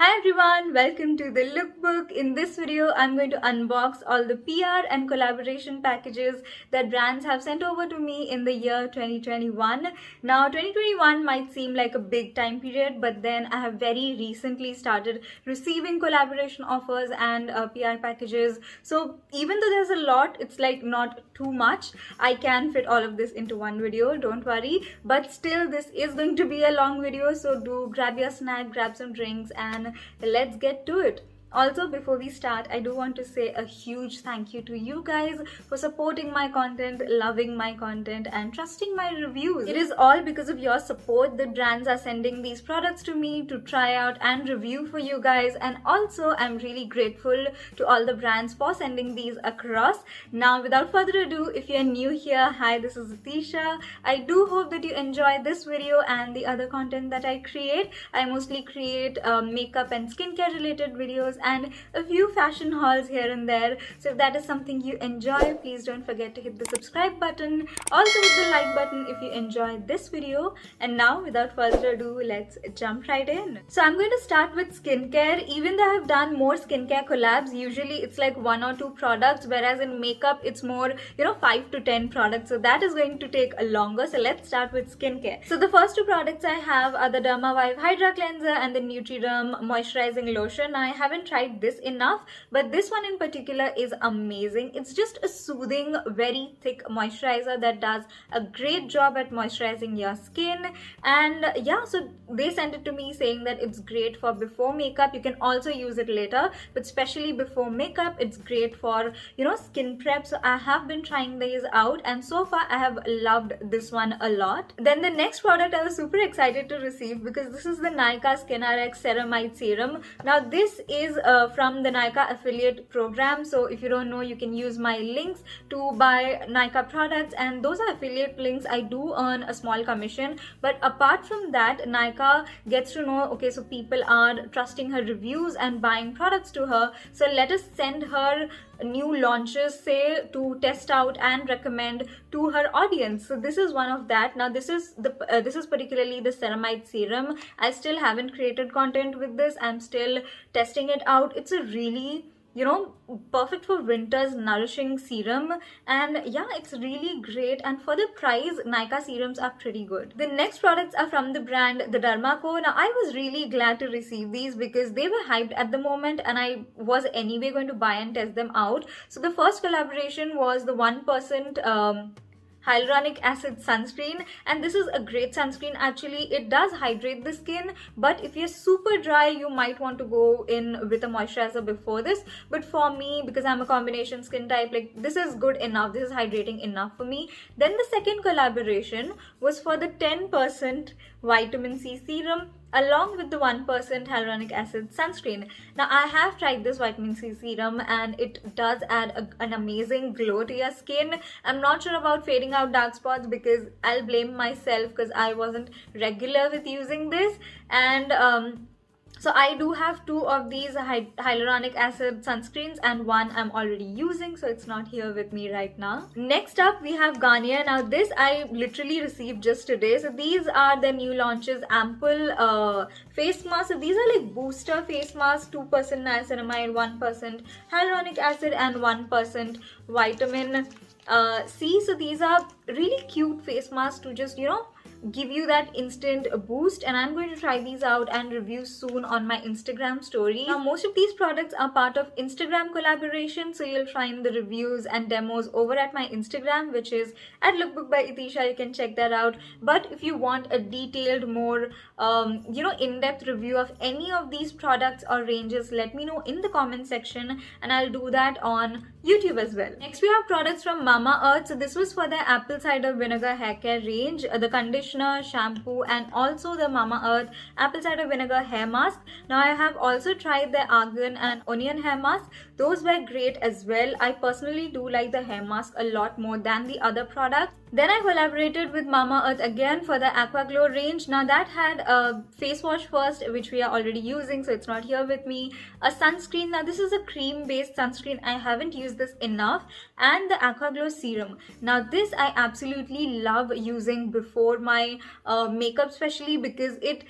Hi everyone, welcome to the lookbook. In this video, I'm going to unbox all the PR and collaboration packages that brands have sent over to me in the year 2021. Now, 2021 might seem like a big time period, but then I have very recently started receiving collaboration offers and PR packages. So even though there's a lot, it's like not too much. I can fit all of this into one video, don't worry. But still, this is going to be a long video, so do grab your snack, grab some drinks, and let's get to it. Also, before we start, I do want to say a huge thank you to you guys for supporting my content, loving my content, and trusting my reviews. It is all because of your support that brands are sending these products to me to try out and review for you guys. And also, I'm really grateful to all the brands for sending these across. Now, without further ado, if you're new here, hi, this is Atisha. I do hope that you enjoy this video and the other content that I create. I mostly create makeup and skincare related videos and a few fashion hauls here and there. So if that is something you enjoy, please don't forget to hit the subscribe button. Also hit the like button if you enjoyed this video. And now, without further ado, let's jump right in. So I'm going to start with skincare. Even though I've done more skincare collabs, usually it's like 1 or 2 products, whereas in makeup it's more 5 to 10 products, so that is going to take a longer. So let's start with skincare. So the first 2 products I have are the Derma Vive Hydra Cleanser and the Nutriderm Moisturizing Lotion. Now, I haven't tried this enough, but this one in particular is amazing. It's just a soothing, very thick moisturizer that does a great job at moisturizing your skin. And yeah, so they sent it to me saying that it's great for before makeup. You can also use it later, but especially before makeup, it's great for skin prep. So I have been trying these out, and so far I have loved this one a lot. Then the next product I was super excited to receive because this is the Nykaa Skin RX Ceramide Serum. Now this is from the Nykaa affiliate program. So if you don't know, you can use my links to buy Nykaa products, and those are affiliate links. I do earn a small commission, but apart from that, Nykaa gets to know, okay, so people are trusting her reviews and buying products to her, so let us send her new launches, say, to test out and recommend to her audience. So this is one of that. Now this is particularly the ceramide serum. I still haven't created content with this. I'm still testing it out. It's a really perfect for winter's nourishing serum, and yeah, it's really great, and for the price, Nykaa serums are pretty good. The next products are from the brand the Derma. Now I was really glad to receive these because they were hyped at the moment, and I was anyway going to buy and test them out. So the first collaboration was the 1% hyaluronic acid sunscreen, and this is a great sunscreen. Actually, it does hydrate the skin, but if you're super dry, you might want to go in with a moisturizer before this. But for me, because I'm a combination skin type, like, this is good enough. This is hydrating enough for me. Then the second collaboration was for the 10% vitamin C serum along with the 1% hyaluronic acid sunscreen. Now I have tried this vitamin C serum, and it does add an amazing glow to your skin. I'm not sure about fading out dark spots because I'll blame myself because I wasn't regular with using this. And so I do have 2 of these hyaluronic acid sunscreens, and one I'm already using, so it's not here with me right now. Next up, we have Garnier. Now this I literally received just today. So these are the new launches ample face masks. So these are like booster face masks, 2% niacinamide, 1% hyaluronic acid, and 1% vitamin C. So these are really cute face masks to just give you that instant boost, and I'm going to try these out and review soon on my Instagram story. Now most of these products are part of Instagram collaboration, so you'll find the reviews and demos over at my Instagram, which is at Lookbook by Atisha. You can check that out. But if you want a detailed, more in-depth review of any of these products or ranges, let me know in the comment section, and I'll do that on YouTube as well. Next we have products from Mamaearth. So this was for the apple cider vinegar hair care range, the conditioner, shampoo, and also the Mamaearth apple cider vinegar hair mask. Now I have also tried the argan and onion hair mask. Those were great as well. I personally do like the hair mask a lot more than the other products. Then I collaborated with Mamaearth again for the Aqua Glow range. Now that had a face wash first, which we are already using, so it's not here with me. A sunscreen. Now this is a cream based sunscreen. I haven't used this enough. And the Aqua Glow serum. Now this I absolutely love using before my makeup, especially because it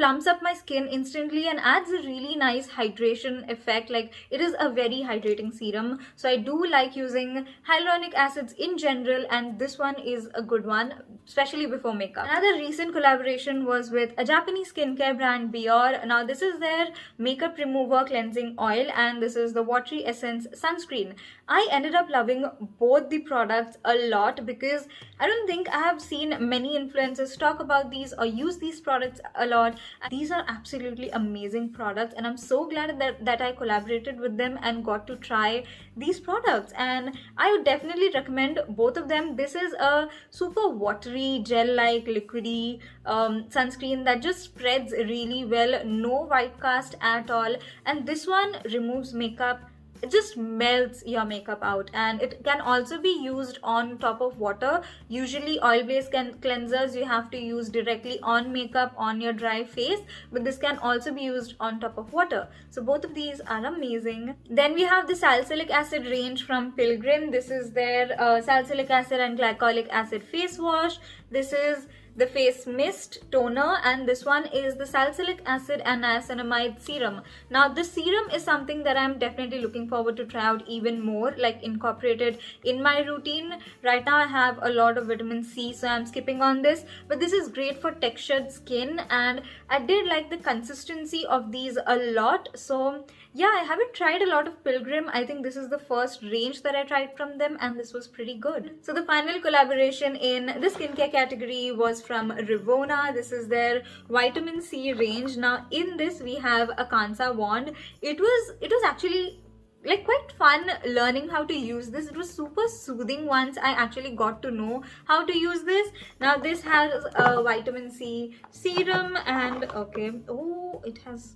plumps up my skin instantly and adds a really nice hydration effect. Like, it is a very hydrating serum, so I do like using hyaluronic acids in general, and this one is a good one, especially before makeup. Another recent collaboration was with a Japanese skincare brand, Bior. Now this is their makeup remover cleansing oil, and this is the watery essence sunscreen. I ended up loving both the products a lot because I don't think I have seen many influencers talk about these or use these products a lot. These are absolutely amazing products, and I'm so glad that I collaborated with them and got to try these products, and I would definitely recommend both of them. This is a super watery, gel-like, liquidy sunscreen that just spreads really well, no white cast at all, and this one removes makeup. It just melts your makeup out, and it can also be used on top of water. Usually oil-based cleansers you have to use directly on makeup on your dry face, but this can also be used on top of water. So both of these are amazing. Then we have the salicylic acid range from Pilgrim. This is their salicylic acid and glycolic acid face wash. This is the face mist toner, and this one is the salicylic acid and niacinamide serum. Now this serum is something that I'm definitely looking forward to try out even more, like incorporate it in my routine. Right now I have a lot of vitamin C, so I'm skipping on this, but this is great for textured skin, and I did like the consistency of these a lot. So yeah, I haven't tried a lot of Pilgrim. I think this is the first range that I tried from them, and this was pretty good. So the final collaboration in the skincare category was from Rivona. This is their vitamin C range. Now in this we have a Kansa wand. It was actually like quite fun learning how to use this. It was super soothing once I actually got to know how to use this. Now this has a vitamin C serum, and okay, oh, it has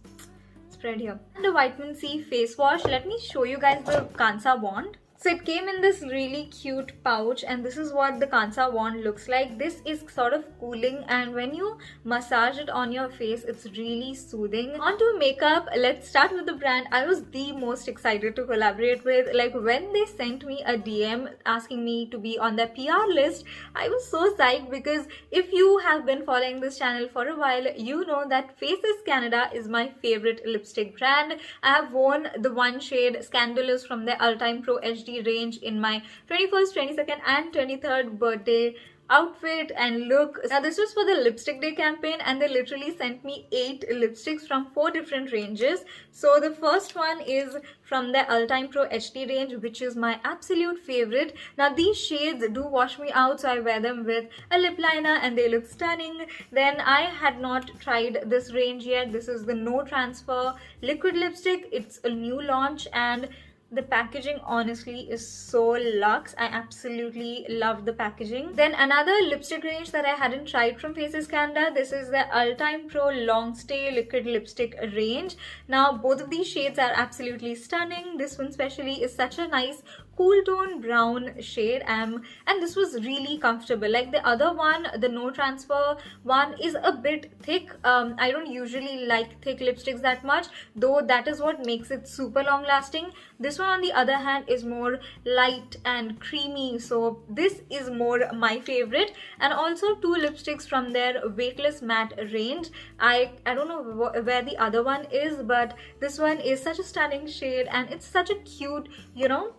spread here, and a vitamin C face wash. Let me show you guys the Kansa wand. So it came in this really cute pouch, and this is what the Kansa wand looks like. This is sort of cooling, and when you massage it on your face, it's really soothing. On to makeup. Let's start with the brand I was the most excited to collaborate with. Like, when they sent me a DM asking me to be on their PR list, I was so psyched, because if you have been following this channel for a while, you know that Faces Canada is my favorite lipstick brand. I have worn the one shade Scandalous from their All Time Pro HD range in my 21st, 22nd and 23rd birthday outfit and look. Now this was for the lipstick day campaign, and they literally sent me 8 lipsticks from 4 different ranges. So the first one is from the All Time Pro HD range, which is my absolute favorite. Now these shades do wash me out, so I wear them with a lip liner and they look stunning. Then I had not tried this range yet. This is the No Transfer liquid lipstick. It's a new launch, and the packaging honestly is so luxe. I absolutely love the packaging. Then another lipstick range that I hadn't tried from Faces Canada. This is the All Time Pro Long Stay liquid lipstick range. Now both of these shades are absolutely stunning. This one especially is such a nice cool tone brown shade, and this was really comfortable. Like the other one, the No Transfer one, is a bit thick. I don't usually like thick lipsticks that much, though that is what makes it super long lasting. This one on the other hand is more light and creamy, so this is more my favorite. And also 2 lipsticks from their Weightless Matte range. I don't know where the other one is, but this one is such a stunning shade, and it's such a cute, you know,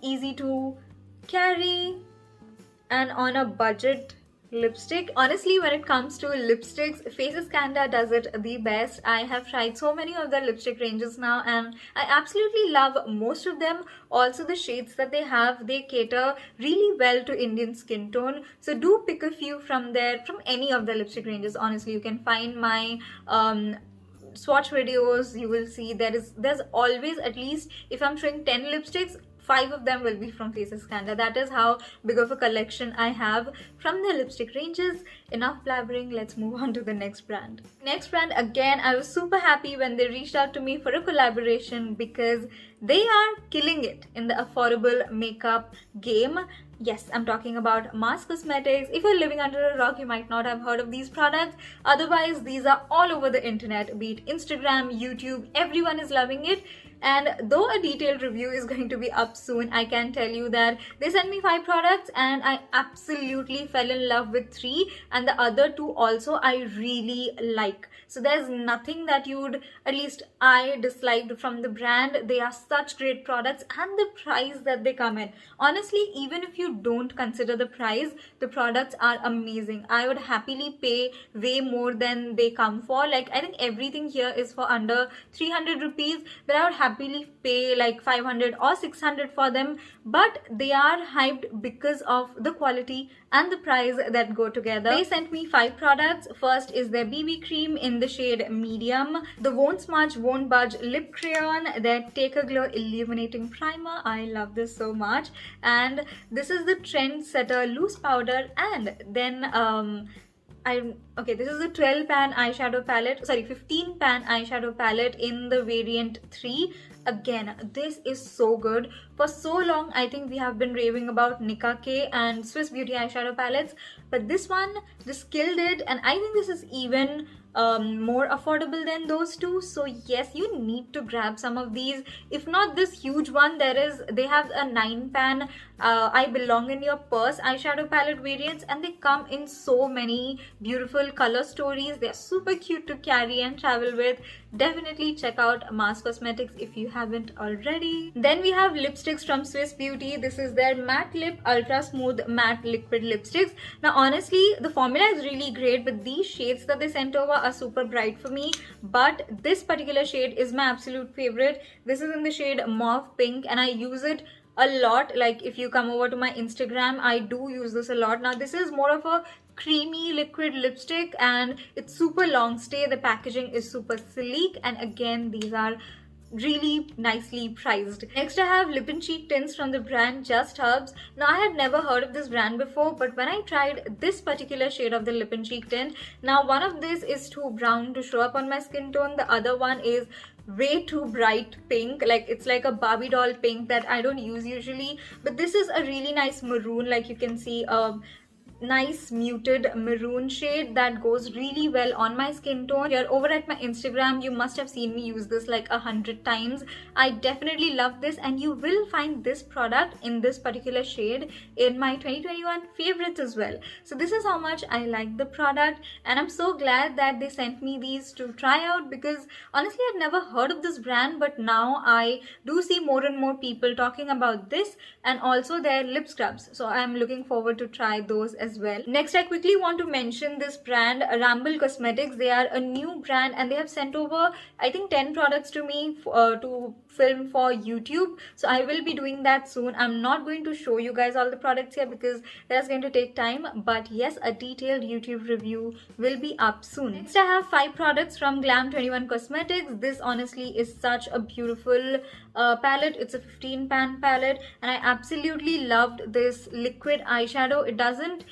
easy to carry and on a budget lipstick. Honestly, when it comes to lipsticks, Faces Canada does it the best. I have tried so many of their lipstick ranges now, and I absolutely love most of them. Also the shades that they have, they cater really well to Indian skin tone, so do pick a few from any of the lipstick ranges. Honestly, you can find my swatch videos. You will see there's always, at least if I'm showing 10 lipsticks, 5 of them will be from Faces Canada. That is how big of a collection I have from the lipstick ranges. Enough blabbering, let's move on to the next brand. Next brand, again, I was super happy when they reached out to me for a collaboration, because They are killing it in the affordable makeup game. Yes, I'm talking about Mars Cosmetics. If you're living under a rock, you might not have heard of these products. Otherwise, these are all over the internet, be it Instagram, YouTube, everyone is loving it. And though a detailed review is going to be up soon, I can tell you that they sent me 5 products and I absolutely fell in love with 3, and the other 2 also I really like. So there's nothing that at least I disliked from the brand. They are such great products, and the price that they come in. Honestly, even if you don't consider the price, the products are amazing. I would happily pay way more than they come for. Like, I think everything here is for under 300 rupees, but I would happily pay like 500 or 600 for them. But they are hyped because of the quality and the price that go together. They sent me 5 products. First is their BB cream in the shade medium, the Won't Smudge Won't Budge lip crayon, their Take a Glow illuminating primer. I love this so much. And this is the Trendsetter loose powder, and then this is the 12 pan eyeshadow palette, 15 pan eyeshadow palette in the variant 3. Again, this is so good. For so long, I think we have been raving about Nika K and Swiss Beauty eyeshadow palettes, but this one just killed it, and I think this is even more affordable than those two. So yes, you need to grab some of these. If not this huge one, they have a 9 pan I Belong in Your Purse eyeshadow palette variants, and they come in so many beautiful color stories. They're super cute to carry and travel with. Definitely check out Mars Cosmetics if you haven't already. Then we have lipsticks from Swiss Beauty. This is their matte lip ultra smooth matte liquid lipsticks. Now honestly, the formula is really great, but these shades that they sent over are super bright for me. But this particular shade is my absolute favorite. This is in the shade Mauve Pink, and I use it a lot. Like, if you come over to my Instagram, I do use this a lot. Now this is more of a creamy liquid lipstick, and it's super long stay. The packaging is super sleek, and again, these are really nicely priced. Next, I have lip and cheek tints from the brand Just Herbs. Now, I had never heard of this brand before, but when I tried this particular shade of the lip and cheek tint, now one of this is too brown to show up on my skin tone. The other one is way too bright pink, like it's like a Barbie doll pink that I don't use usually, but this is a really nice maroon. Like, you can see nice muted maroon shade that goes really well on my skin tone. Here over at my Instagram, you must have seen me use this like 100 times. I definitely love this, and you will find this product in this particular shade in my 2021 favorites as well. So this is how much I like the product, and I'm so glad that they sent me these to try out, because honestly I've never heard of this brand, but now I do see more and more people talking about this and also their lip scrubs. So I'm looking forward to try those as well. Next, I quickly want to mention this brand Ramble Cosmetics. They are a new brand, and they have sent over I think 10 products to me to film for YouTube. So I will be doing that soon. I'm not going to show you guys all the products here because that's going to take time, but yes, a detailed YouTube review will be up soon. Next, I have 5 products from Glam 21 Cosmetics. This honestly is such a beautiful palette. It's a 15 pan palette, and I absolutely loved this liquid eyeshadow. It doesn't,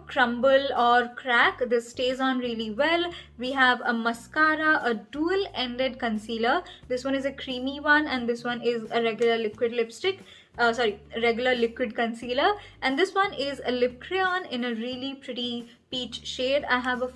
crumble or crack. This stays on really well. We have a mascara, a dual ended concealer. This one is a creamy one, and this one is a regular liquid lipstick. Regular liquid concealer, and this one is a lip crayon in a really pretty peach shade. I've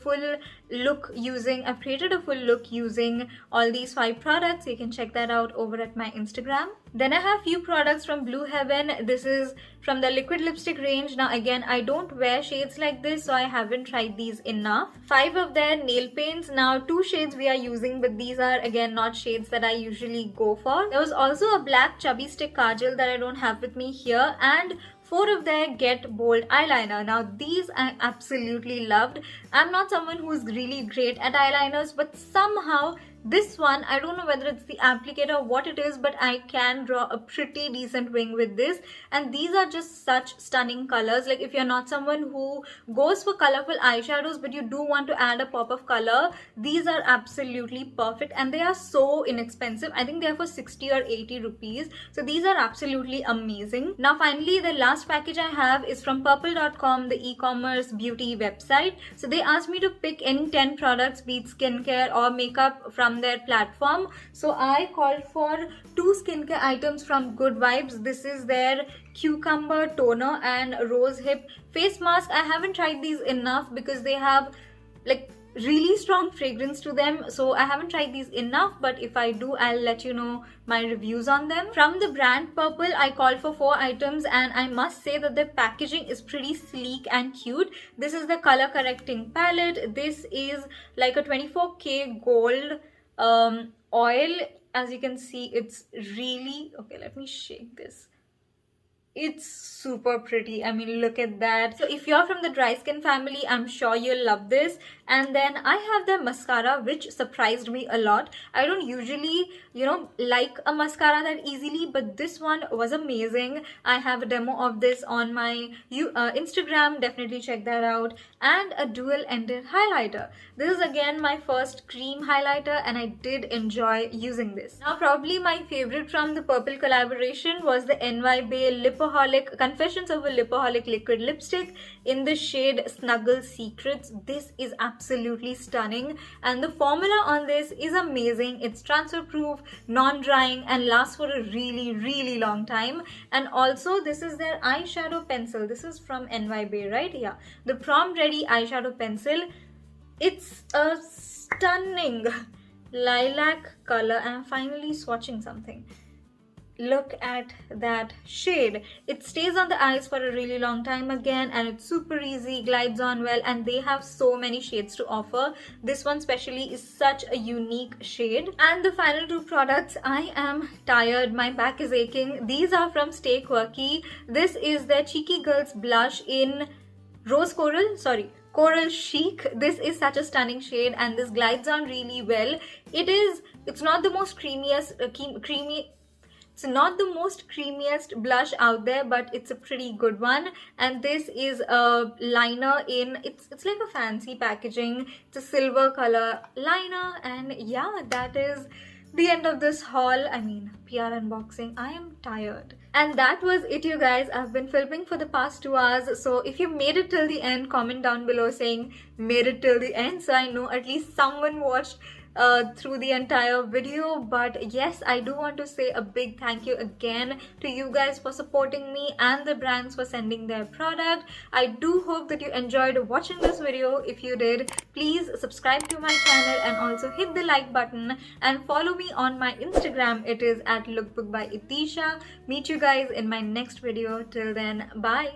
created a full look using all these 5 products. You can check that out over at my Instagram. Then I have few products from Blue Heaven. This is from the liquid lipstick range. Now again, I don't wear shades like this, so I haven't tried these enough. 5 of their nail paints. Now 2 shades we are using, but these are again not shades that I usually go for. There was also a black chubby stick kajal that I don't have with me here, and 4 of their Get Bold eyeliner. Now these I absolutely loved. I'm not someone who's really great at eyeliners, but somehow this one, I don't know whether it's the applicator or what it is, but I can draw a pretty decent wing with this, and these are just such stunning colors. Like, if you're not someone who goes for colorful eyeshadows but you do want to add a pop of color, these are absolutely perfect, and they are so inexpensive. I think they are for 60 or 80 rupees. So these are absolutely amazing. Now finally, the last package I have is from purple.com, the e-commerce beauty website. So they asked me to pick any 10 products, be it skincare or makeup, from from their platform. So I called for 2 skincare items from Good Vibes. This is their cucumber toner and rose hip face mask. I haven't tried these enough because they have like really strong fragrance to them, so I haven't tried these enough, but if I do, I'll let you know my reviews on them. From the brand Purple, I called for 4 items, and I must say that the packaging is pretty sleek and cute. This is the color correcting palette. This is like a 24K gold oil. As you can see, it's really okay. Let me shake this. It's super pretty. I mean, look at that. So if you're from the dry skin family, I'm sure you'll love this. And then I have the mascara, which surprised me a lot. I don't usually, like a mascara that easily, but this one was amazing. I have a demo of this on my Instagram. Definitely check that out. And a dual-ended highlighter. This is again my first cream highlighter, and I did enjoy using this. Now, probably my favorite from the Purple collaboration was the NY Bay Lipaholic Confessions of a Lipaholic liquid lipstick in the shade Snuggle Secrets. This is absolutely stunning, and the formula on this is amazing. It's transfer proof, non-drying, and lasts for a really long time. And also, this is their eyeshadow pencil. This is from NY Bay, right? Yeah, the Prom Ready eyeshadow pencil. It's a stunning lilac color, and I'm finally swatching something. Look at that shade. It stays on the eyes for a really long time again, and it's super easy, glides on well, and they have so many shades to offer. This one especially is such a unique shade. And the final 2 products, I am tired, my back is aching. These are from Stay Quirky. This is their Cheeky Girls blush in Coral Chic. This is such a stunning shade, and this glides on really well. It's not the most It's not the most creamiest blush out there, but it's a pretty good one. And this is a liner in, it's like a fancy packaging. It's a silver color liner, and yeah, that is the end of this haul. I mean, PR unboxing. I am tired. And that was it, you guys. I've been filming for the past 2 hours, so if you made it till the end, comment down below saying made it till the end, so I know at least someone watched through the entire video. But yes, I do want to say a big thank you again to you guys for supporting me and the brands for sending their product. I do hope that you enjoyed watching this video. If you did, please subscribe to my channel and also hit the like button, and follow me on my Instagram. It is at lookbook by Itisha. Meet you guys in my next video. Till then, bye.